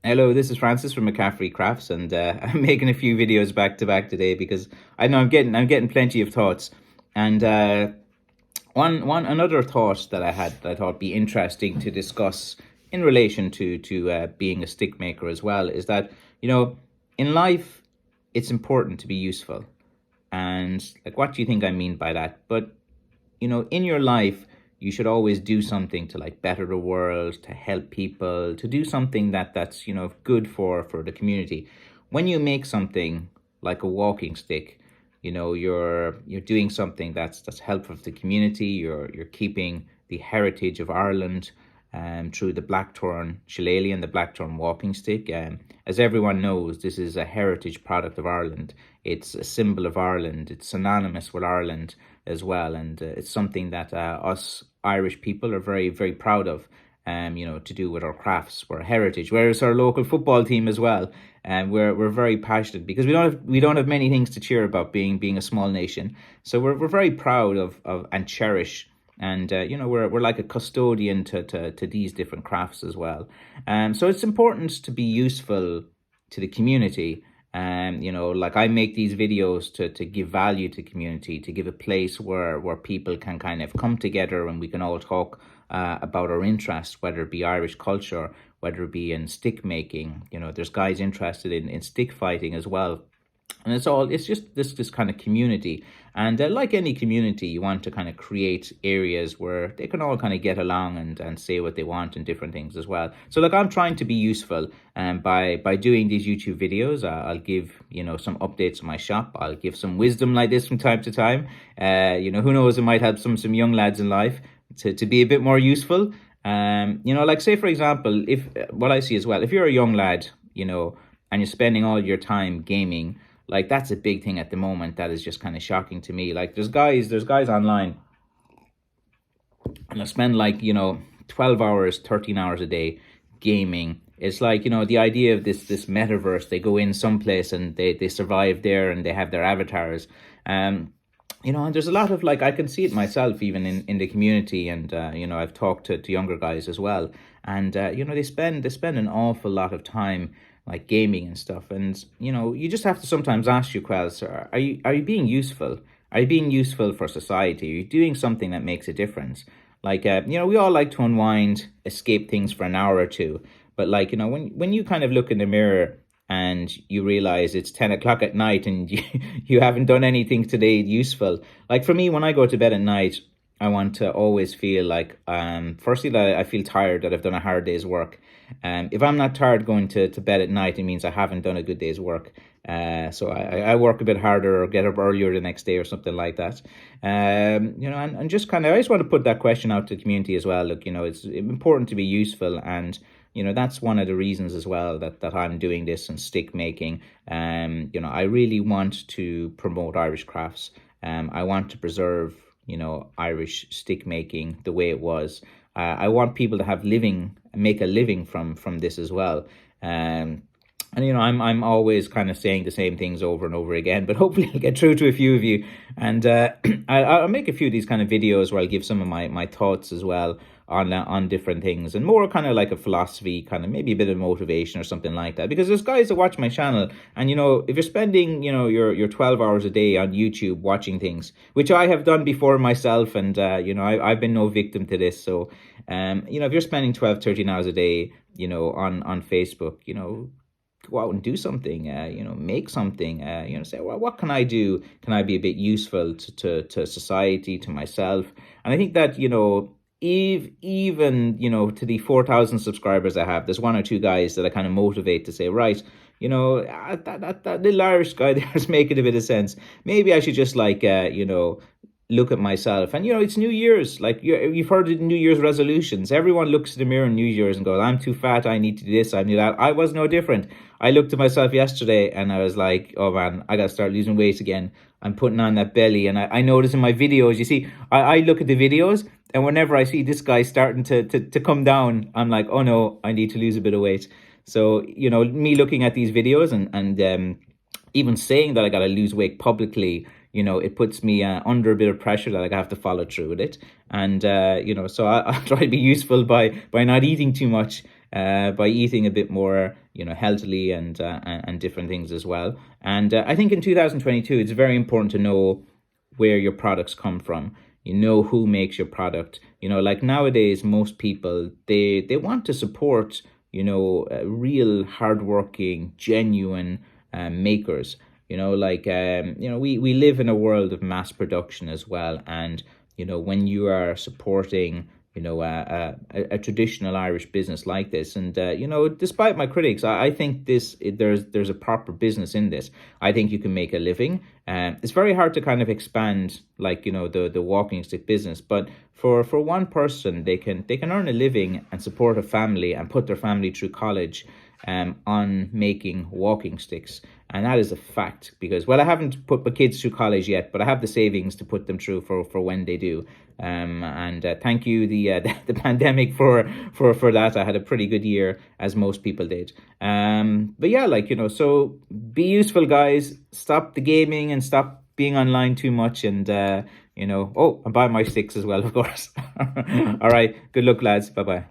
Hello, this is Francis from McCaffrey Crafts, and I'm making a few videos back to back today because I know I'm getting plenty of thoughts, and one another thought that I had that I thought be interesting to discuss in relation to being a stick maker as well is that in life it's important to be useful, and like what do you think I mean by that? But in your life, you should always do something to like better the world, to help people, to do something that's good for the community. When you make something like a walking stick, you're doing something that's helpful for the community. You're keeping the heritage of Ireland through the blackthorn shillelagh and the blackthorn walking stick. As everyone knows, this is a heritage product of Ireland. It's a symbol of Ireland. It's synonymous with Ireland as well, and it's something that us Irish people are very, very proud of. To do with our crafts, we're a heritage. Whereas our local football team as well, and we're very passionate because we don't have many things to cheer about being a small nation. So we're very proud of and cherish, and we're like a custodian to these different crafts as well. So it's important to be useful to the community. Like I make these videos to give value to community, to give a place where people can kind of come together and we can all talk about our interests, whether it be Irish culture, whether it be in stick making. There's guys interested in stick fighting as well, and it's just this kind of community. And like any community, you want to kind of create areas where they can all kind of get along and say what they want and different things as well. So like I'm trying to be useful, and by doing these YouTube videos, I'll give some updates on my shop. I'll give some wisdom like this from time to time. Who knows, it might help some young lads in life to be a bit more useful. Like say for example, if what I see as well, if you're a young lad, and you're spending all your time gaming, like that's a big thing at the moment. That is just kind of shocking to me. Like there's guys online, and I spend like 12 hours, 13 hours a day gaming. It's like the idea of this metaverse. They go in someplace and they survive there and they have their avatars. And there's a lot of like I can see it myself even in the community, and I've talked to younger guys as well, and they spend an awful lot of time like gaming and stuff. And you just have to sometimes ask yourself, are you being useful? Are you being useful for society? Are you doing something that makes a difference? Like we all like to unwind, escape things for an hour or two, but like when you kind of look in the mirror and you realize it's 10 o'clock at night and you haven't done anything today useful. Like for me, when I go to bed at night, I want to always feel like, firstly, that I feel tired, that I've done a hard day's work. If I'm not tired going to bed at night, it means I haven't done a good day's work. So I work a bit harder or get up earlier the next day or something like that. And just kind of, I just want to put that question out to the community as well. Look, it's important to be useful, and that's one of the reasons as well that I'm doing this and stick making. I really want to promote Irish crafts. I want to preserve Irish stick making the way it was. I want people to make a living from this as well. And I'm always kind of saying the same things over and over again, but hopefully I'll get through to a few of you. And I'll make a few of these kind of videos where I'll give some of my thoughts as well on different things, and more kind of like a philosophy, kind of maybe a bit of motivation or something like that. Because there's guys that watch my channel, and if you're spending your 12 hours a day on YouTube watching things, which I have done before myself, and I've been no victim to this. So if you're spending 12, 13 hours a day on Facebook, go out and do something, make something, say, well, what can I do? Can I be a bit useful to society, to myself? And I think that, even to the 4,000 subscribers I have, there's one or two guys that I kind of motivate to say, right, that little Irish guy there is making a bit of sense. Maybe I should just like, look at myself. And it's New Year's, like you've heard of New Year's resolutions. Everyone looks in the mirror on New Year's and goes, I'm too fat, I need to do this, I need that. I was no different. I looked at myself yesterday and I was like, oh man, I gotta start losing weight again. I'm putting on that belly. And I notice in my videos, you see, I look at the videos, and whenever I see this guy starting to come down, I'm like, oh no, I need to lose a bit of weight. So me looking at these videos and even saying that I gotta lose weight publicly, it puts me under a bit of pressure that I have to follow through with it. And so I'll try to be useful by not eating too much, by eating a bit more, healthily and different things as well. And I think in 2022, it's very important to know where your products come from. You know who makes your product. Like nowadays, most people they want to support real hardworking, genuine makers. We live in a world of mass production as well, and when you are supporting a traditional Irish business like this. And despite my critics, I think there's a proper business in this. I think you can make a living. It's very hard to kind of expand like the walking stick business, but for one person, they can earn a living and support a family and put their family through college on making walking sticks. And that is a fact, because, well, I haven't put my kids through college yet, but I have the savings to put them through for when they do. And thank you, the pandemic, for that. I had a pretty good year, as most people did. But yeah, so be useful, guys. Stop the gaming and stop being online too much. And and buy my sticks as well, of course. All right. Good luck, lads. Bye bye.